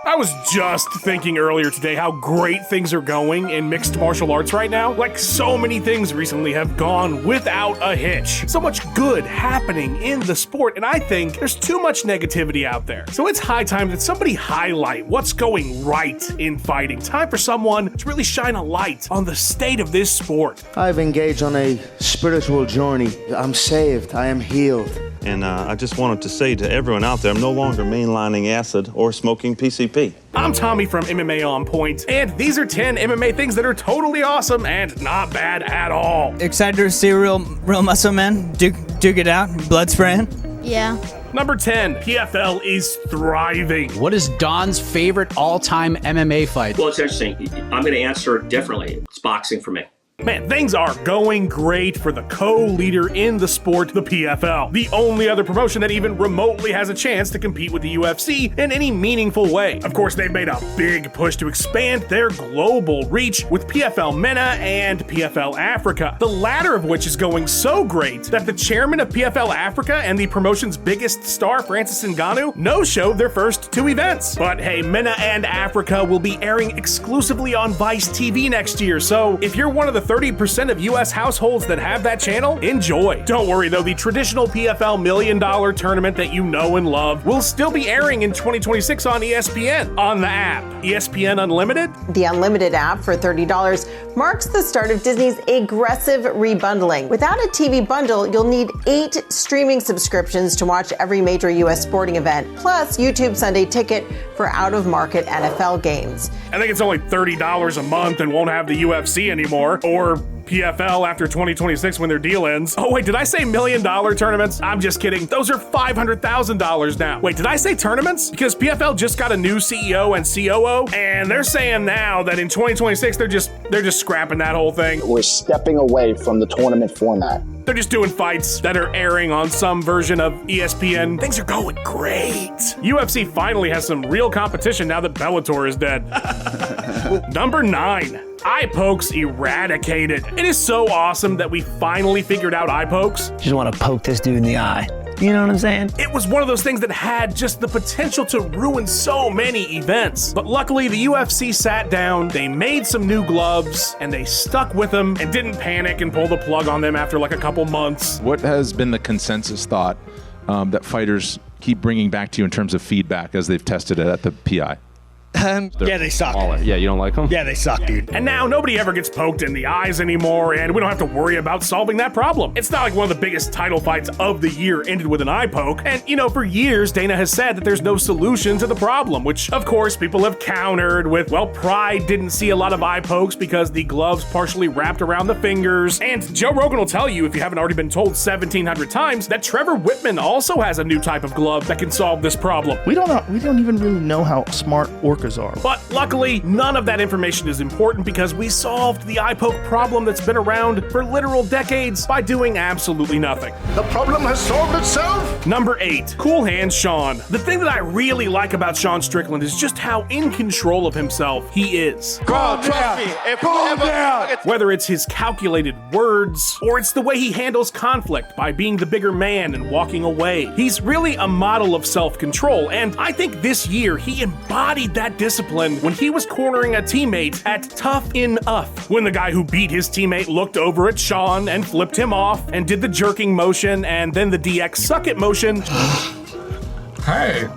I was just thinking earlier today how great things are going in mixed martial arts right now. Like, so many things recently have gone without a hitch. So much good happening in the sport, and I think there's too much negativity out there. So it's high time that somebody highlight what's going right in fighting. Time for someone to really shine a light on the state of this sport. I've engaged on a spiritual journey. I'm saved. I am healed. And I just wanted to say to everyone out there, I'm no longer mainlining acid or smoking PCP. I'm Tommy from MMA On Point, and these are 10 MMA things that are totally awesome and not bad at all. Excited to see real muscle men duke it out, blood spraying? Yeah. Number 10, PFL is thriving. What is Don's favorite all-time MMA fight? Well, it's interesting. I'm going to answer it differently. It's boxing for me. Man, things are going great for the co-leader in the sport, the PFL. The only other promotion that even remotely has a chance to compete with the UFC in any meaningful way. Of course, they've made a big push to expand their global reach with PFL MENA and PFL Africa, the latter of which is going so great that the chairman of PFL Africa and the promotion's biggest star, Francis Ngannou, no-showed their first 2 events. But hey, MENA and Africa will be airing exclusively on Vice TV next year, so if you're one of the 30% of US households that have that channel, enjoy. Don't worry though, the traditional PFL $1 million tournament that you know and love will still be airing in 2026 on ESPN on the app. ESPN Unlimited? The Unlimited app for $30 marks the start of Disney's aggressive rebundling. Without a TV bundle, you'll need 8 streaming subscriptions to watch every major US sporting event, plus YouTube Sunday Ticket for out-of-market NFL games. I think it's only $30 a month and won't have the UFC anymore, or PFL after 2026 when their deal ends. Oh wait, did I say $1 million tournaments? I'm just kidding. Those are $500,000 now. Wait, did I say tournaments? Because PFL just got a new CEO and COO, and they're saying now that in 2026 they're just scrapping that whole thing. We're stepping away from the tournament format. They're just doing fights that are airing on some version of ESPN. Things are going great. UFC finally has some real competition now that Bellator is dead. Number 9. Eye pokes eradicated. It is so awesome that we finally figured out eye pokes. Just want to poke this dude in the eye. You know what I'm saying? It was one of those things that had just the potential to ruin so many events. But luckily, the UFC sat down, they made some new gloves, and they stuck with them and didn't panic and pull the plug on them after like a couple months. What has been the consensus thought that fighters keep bringing back to you in terms of feedback as they've tested it at the PI? Yeah, they suck. Yeah, you don't like them? Yeah, they suck, dude. And now nobody ever gets poked in the eyes anymore, and we don't have to worry about solving that problem. It's not like one of the biggest title fights of the year ended with an eye poke. And, you know, for years, Dana has said that there's no solution to the problem, which, of course, people have countered with, well, Pride didn't see a lot of eye pokes because the gloves partially wrapped around the fingers. And Joe Rogan will tell you, if you haven't already been told 1,700 times, that Trevor Whitman also has a new type of glove that can solve this problem. We don't even really know how smart orcas are. But luckily, none of that information is important because we solved the eye poke problem that's been around for literal decades by doing absolutely nothing. The problem has solved itself? Number 8, Cool Hand Sean. The thing that I really like about Sean Strickland is just how in control of himself he is. Calm down. Whether it's his calculated words, or it's the way he handles conflict by being the bigger man and walking away. He's really a model of self-control, and I think this year he embodied that discipline when he was cornering a teammate at Tough Enough, when the guy who beat his teammate looked over at Sean and flipped him off and did the jerking motion and then the DX suck it motion. Hey,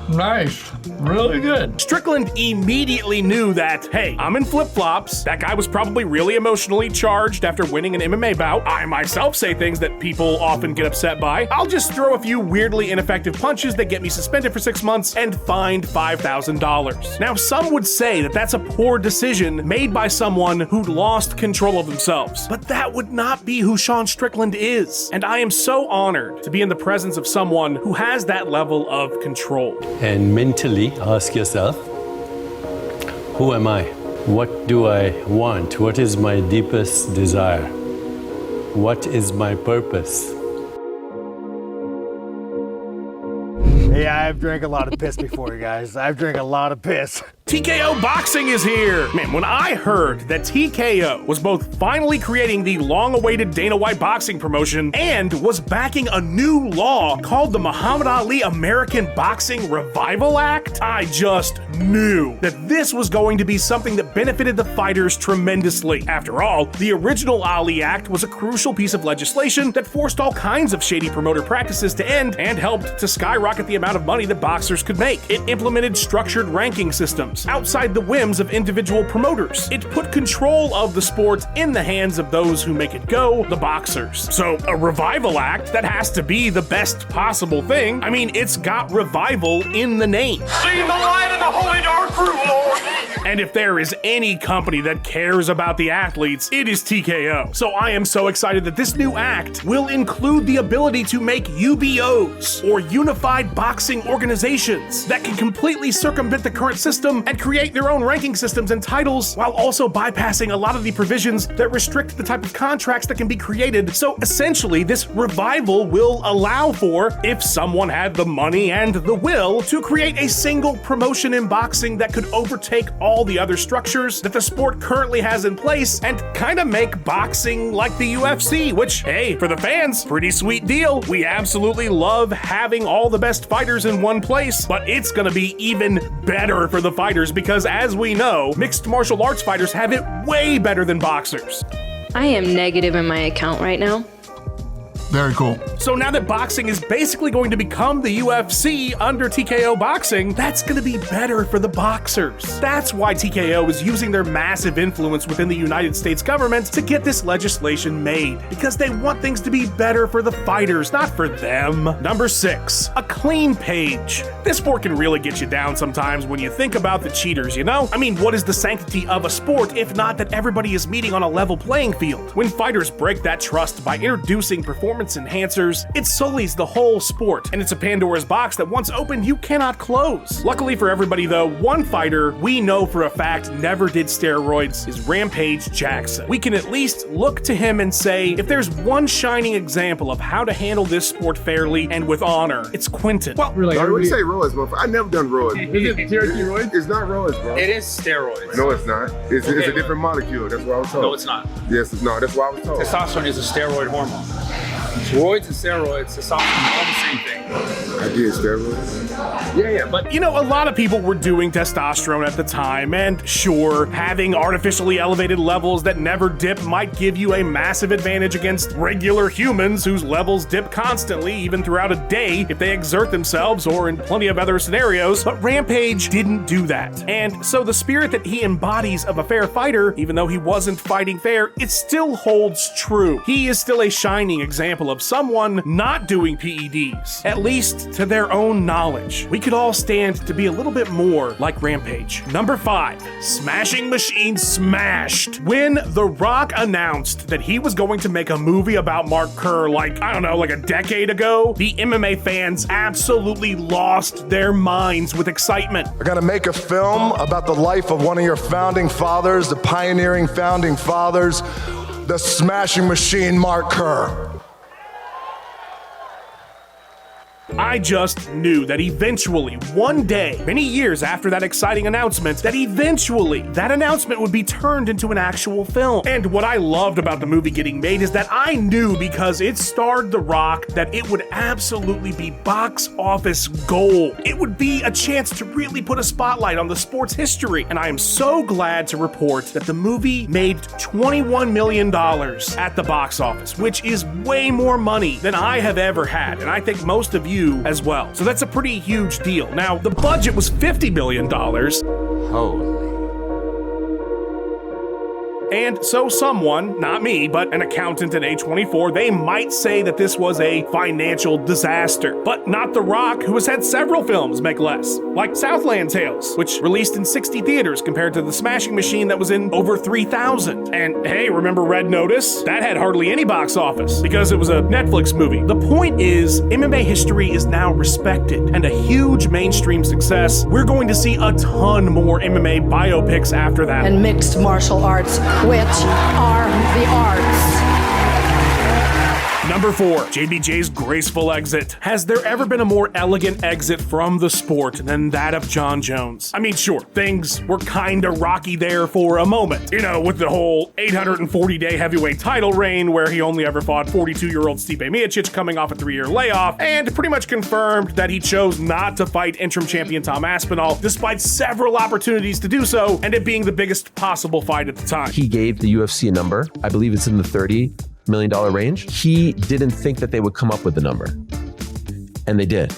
nice. Really good. Strickland immediately knew that, hey, I'm in flip-flops. That guy was probably really emotionally charged after winning an MMA bout. I myself say things that people often get upset by. I'll just throw a few weirdly ineffective punches that get me suspended for 6 months and fined $5,000. Now, some would say that that's a poor decision made by someone who'd lost control of themselves. But that would not be who Sean Strickland is. And I am so honored to be in the presence of someone who has that level of control. And mentally, ask yourself, who am I? What do I want? What is my deepest desire? What is my purpose? Yeah, I've drank a lot of piss before, you guys. I've drank a lot of piss. TKO Boxing is here! Man, when I heard that TKO was both finally creating the long-awaited Dana White boxing promotion and was backing a new law called the Muhammad Ali American Boxing Revival Act, I just knew that this was going to be something that benefited the fighters tremendously. After all, the original Ali Act was a crucial piece of legislation that forced all kinds of shady promoter practices to end and helped to skyrocket the amount of money that boxers could make. It implemented structured ranking systems outside the whims of individual promoters. It put control of the sport in the hands of those who make it go, the boxers. So a revival act, that has to be the best possible thing. I mean, it's got revival in the name. See the light of the holy dark through, Lord. And if there is any company that cares about the athletes, it is TKO. So I am so excited that this new act will include the ability to make UBOs, or Unified Boxing Organizations, that can completely circumvent the current system and create their own ranking systems and titles, while also bypassing a lot of the provisions that restrict the type of contracts that can be created. So essentially, this revival will allow for, if someone had the money and the will, to create a single promotion in boxing that could overtake all the other structures that the sport currently has in place and kind of make boxing like the UFC, which, hey, for the fans, pretty sweet deal. We absolutely love having all the best fighters in one place, but it's gonna be even better for the fighters because, as we know, mixed martial arts fighters have it way better than boxers. I am negative in my account right now. Very cool. So now that boxing is basically going to become the UFC under TKO Boxing, that's going to be better for the boxers. That's why TKO is using their massive influence within the United States government to get this legislation made, because they want things to be better for the fighters, not for them. Number 6, a clean page. This sport can really get you down sometimes when you think about the cheaters, you know? I mean, what is the sanctity of a sport if not that everybody is meeting on a level playing field? When fighters break that trust by introducing performance enhancers, it sullies the whole sport, and it's a Pandora's box that once opened, you cannot close. Luckily for everybody though, one fighter we know for a fact never did steroids is Rampage Jackson. We can at least look to him and say, if there's one shining example of how to handle this sport fairly and with honor, it's Quentin. Well, really, when you say roids, bro, I never done roids. Is it TRT roids? It's not roids, bro. It is steroids. No, it's not. It's a different molecule. That's what I was told. No, it's not. Yes, no, that's what I was told. Testosterone is a steroid hormone. Roids and steroids, testosterone, all the same thing. I did steroids. Yeah, but you know, a lot of people were doing testosterone at the time, and sure, having artificially elevated levels that never dip might give you a massive advantage against regular humans whose levels dip constantly, even throughout a day, if they exert themselves or in plenty of other scenarios. But Rampage didn't do that. And so the spirit that he embodies of a fair fighter, even though he wasn't fighting fair, it still holds true. He is still a shining example of someone not doing PEDs, at least to their own knowledge. We could all stand to be a little bit more like Rampage. Number 5, Smashing Machine smashed. When The Rock announced that he was going to make a movie about Mark Kerr, like, I don't know, like a decade ago, the MMA fans absolutely lost their minds with excitement. We're gonna make a film about the life of one of your founding fathers, the pioneering founding fathers, the Smashing Machine Mark Kerr. I just knew that eventually, one day, many years after that exciting announcement, that eventually that announcement would be turned into an actual film. And what I loved about the movie getting made is that I knew, because it starred The Rock, that it would absolutely be box office gold. It would be a chance to really put a spotlight on the sport's history. And I am so glad to report that the movie made $21 million at the box office, which is way more money than I have ever had. And I think most of you as well. So that's a pretty huge deal. Now, the budget was $50 million. Holy. And so someone, not me, but an accountant at A24, they might say that this was a financial disaster. But not The Rock, who has had several films make less, like Southland Tales, which released in 60 theaters compared to The Smashing Machine that was in over 3,000. And hey, remember Red Notice? That had hardly any box office because it was a Netflix movie. The point is, MMA history is now respected and a huge mainstream success. We're going to see a ton more MMA biopics after that. And mixed martial arts, which are the arts. Number 4, JBJ's graceful exit. Has there ever been a more elegant exit from the sport than that of Jon Jones? I mean, sure, things were kinda rocky there for a moment. You know, with the whole 840-day heavyweight title reign where he only ever fought 42-year-old Stipe Miocic coming off a 3-year layoff, and pretty much confirmed that he chose not to fight interim champion Tom Aspinall despite several opportunities to do so, and it being the biggest possible fight at the time. He gave the UFC a number. I believe it's in the $30 million range. He didn't think that they would come up with the number. And they did.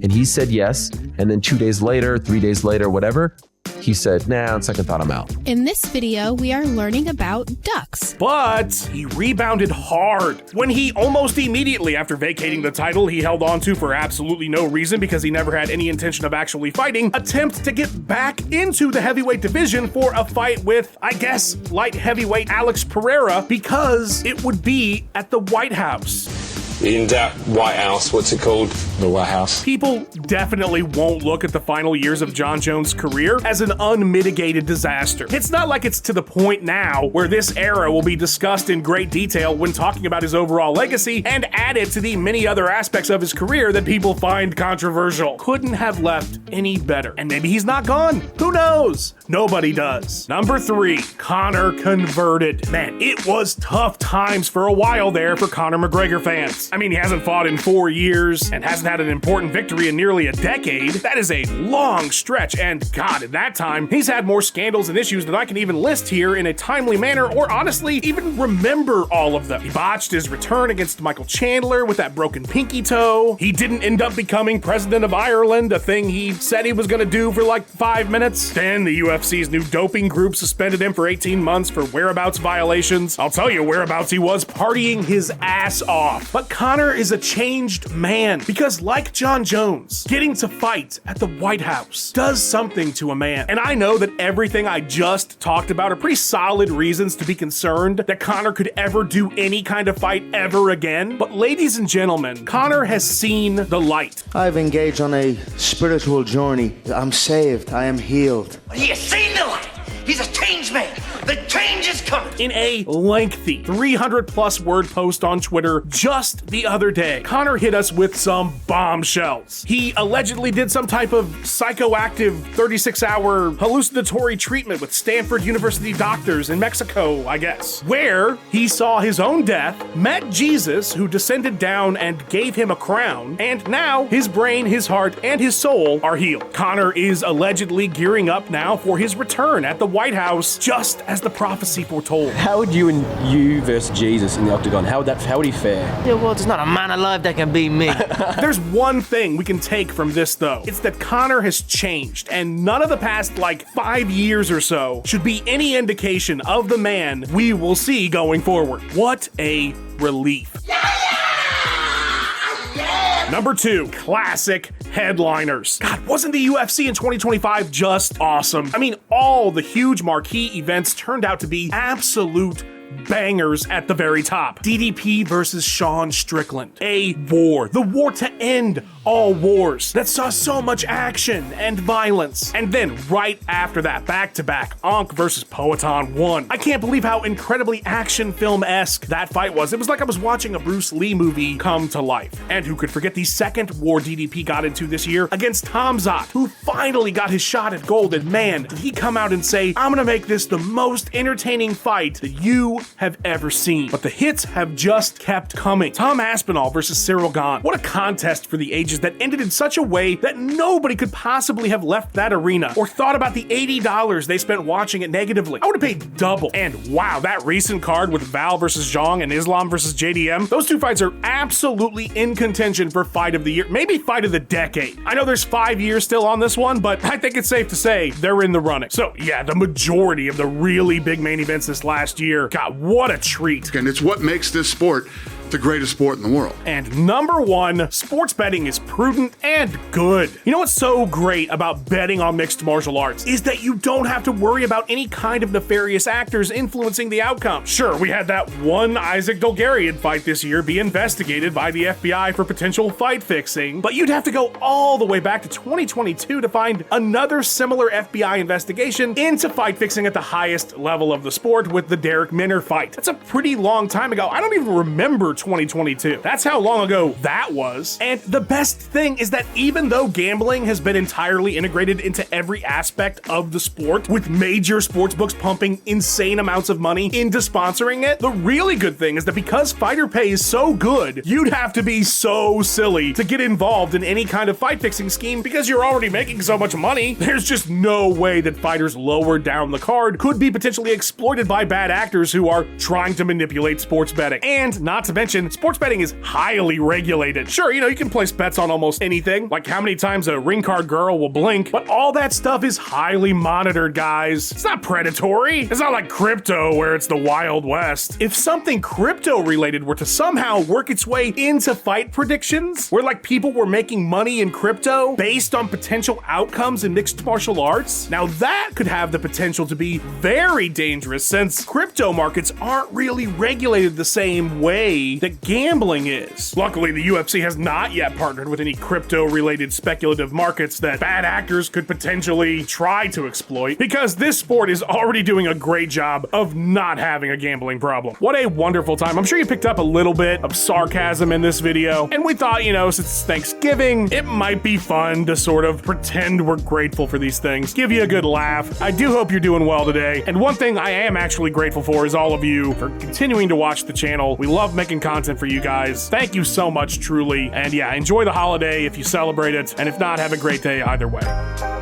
And he said yes. And then 2 days later, 3 days later, whatever, he said, nah, on second thought, I'm out. In this video, we are learning about ducks. But he rebounded hard when he almost immediately after vacating the title he held on to for absolutely no reason because he never had any intention of actually fighting, attempt to get back into the heavyweight division for a fight with, I guess, light heavyweight Alex Pereira because it would be at the White House. In that White House, what's it called? The White House. People definitely won't look at the final years of Jon Jones' career as an unmitigated disaster. It's not like it's to the point now where this era will be discussed in great detail when talking about his overall legacy and added to the many other aspects of his career that people find controversial. Couldn't have left any better. And maybe he's not gone. Who knows? Nobody does. Number 3, Conor converted. Man, it was tough times for a while there for Conor McGregor fans. I mean, he hasn't fought in 4 years and hasn't had an important victory in nearly a decade. That is a long stretch, and God, in that time, he's had more scandals and issues than I can even list here in a timely manner, or honestly, even remember all of them. He botched his return against Michael Chandler with that broken pinky toe. He didn't end up becoming president of Ireland, a thing he said he was gonna do for like 5 minutes. Then the UFC's new doping group suspended him for 18 months for whereabouts violations. I'll tell you whereabouts he was, partying his ass off. But Conor is a changed man because, like Jon Jones, getting to fight at the White House does something to a man. And I know that everything I just talked about are pretty solid reasons to be concerned that Conor could ever do any kind of fight ever again. But ladies and gentlemen, Conor has seen the light. I've engaged on a spiritual journey. I'm saved. I am healed. He has seen the light. He's a changed man. The change is coming. In a lengthy 300+ word post on Twitter just the other day, Conor hit us with some bombshells. He allegedly did some type of psychoactive 36-hour hallucinatory treatment with Stanford University doctors in Mexico, I guess, where he saw his own death, met Jesus, who descended down and gave him a crown, and now his brain, his heart, and his soul are healed. Conor is allegedly gearing up now for his return at the White House, just as the prophecy foretold. How would you versus Jesus in the octagon? How would he fare? Yeah, well, there's not a man alive that can beat me. There's one thing we can take from this, though. It's that Conor has changed, and none of the past, 5 years or so should be any indication of the man we will see going forward. What a relief. Number 2, classic headliners. God, wasn't the UFC in 2025 just awesome? I mean, all the huge marquee events turned out to be absolute bangers at the very top. DDP versus Sean Strickland. A war. The war to end all wars. That saw so much action and violence. And then right after that, back-to-back, Ankh versus Poatan 1. I can't believe how incredibly action film-esque that fight was. It was like I was watching a Bruce Lee movie come to life. And who could forget the second war DDP got into this year against Hamzat, who finally got his shot at gold. And man, did he come out and say, I'm gonna make this the most entertaining fight that you have ever seen. But the hits have just kept coming. Tom Aspinall versus Cyril Gane. What a contest for the ages that ended in such a way that nobody could possibly have left that arena or thought about the $80 they spent watching it negatively. I would have paid double. And wow, that recent card with Val versus Zhang and Islam versus JDM, those two fights are absolutely in contention for fight of the year, maybe fight of the decade. I know there's 5 years still on this one, but I think it's safe to say they're in the running. So yeah, the majority of the really big main events this last year, God, what a treat. And it's what makes this sport the greatest sport in the world. And number 1, sports betting is prudent and good. You know what's so great about betting on mixed martial arts is that you don't have to worry about any kind of nefarious actors influencing the outcome. Sure, we had that one Isaac Dolgarian fight this year be investigated by the FBI for potential fight fixing, but you'd have to go all the way back to 2022 to find another similar FBI investigation into fight fixing at the highest level of the sport with the Derek Minner fight. That's a pretty long time ago. I don't even remember 2022. That's how long ago that was. And the best thing is that even though gambling has been entirely integrated into every aspect of the sport, with major sportsbooks pumping insane amounts of money into sponsoring it, the really good thing is that because fighter pay is so good, you'd have to be so silly to get involved in any kind of fight fixing scheme because you're already making so much money. There's just no way that fighters lower down the card could be potentially exploited by bad actors who are trying to manipulate sports betting. And not to mention, sports betting is highly regulated. Sure, you can place bets on almost anything, like how many times a ring card girl will blink, but all that stuff is highly monitored, guys. It's not predatory. It's not like crypto where it's the Wild West. If something crypto related were to somehow work its way into fight predictions, where like people were making money in crypto based on potential outcomes in mixed martial arts, now that could have the potential to be very dangerous since crypto markets aren't really regulated the same way that gambling is. Luckily, the UFC has not yet partnered with any crypto-related speculative markets that bad actors could potentially try to exploit, because this sport is already doing a great job of not having a gambling problem. What a wonderful time. I'm sure you picked up a little bit of sarcasm in this video, and we thought, since it's Thanksgiving, it might be fun to sort of pretend we're grateful for these things, give you a good laugh. I do hope you're doing well today, and one thing I am actually grateful for is all of you for continuing to watch the channel. We love making content for you guys. Thank you so much, truly, and yeah, enjoy the holiday if you celebrate it, and if not, have a great day either way.